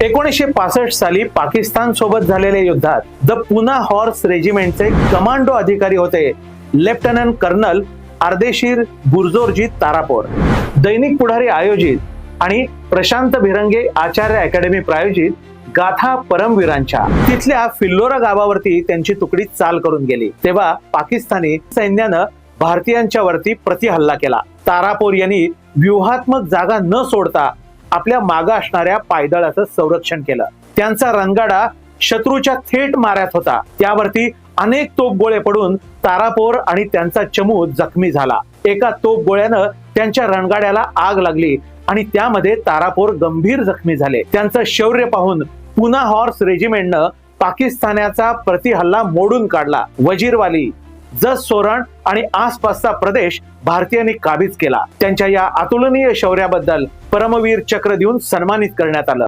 1965 साली पाकिस्तान सोबत झालेल्या युद्धात द पुना हॉर्स रेजिमेंटचे कमांडो अधिकारी होते लेफ्टनंट कर्नल अर्देशीर बुर्जोरजी तारापोर. दैनिक पुढारी आयोजित आणि प्रशांत भिरंगे आचार्य अकॅडमी प्रायोजित गाथा परमवीरांच्या तिथल्या फिल्लोरा गावावरती त्यांची तुकडी चाल करून गेली. तेव्हा पाकिस्तानी सैन्यानं भारतीयांच्या वरती प्रतिहल्ला केला. तारापोर यांनी व्यूहात्मक जागा न सोडता आपल्या मागे असणाऱ्या पायदळाचं संरक्षण केलं. त्यांचा रणगाडा शत्रूच्या थेट माऱ्यात होता. त्यावरती अनेक तोफगोळे पडून तारापोर आणि त्यांचा चमू जखमी झाला. एका तोफगोळ्यानं त्यांच्या रणगाड्याला आग लागली आणि त्यामध्ये तारापोर गंभीर जखमी झाले. त्यांचं शौर्य पाहून पुना हॉर्स रेजिमेंटनं पाकिस्तानाचा प्रतिहल्ला मोडून काढला. वजीरवाली, जस सोरण आणि आसपासचा प्रदेश भारतीयांनी काबीज केला. त्यांच्या या अतुलनीय शौर्याबद्दल परमवीर चक्र देऊन सन्मानित करण्यात आलं.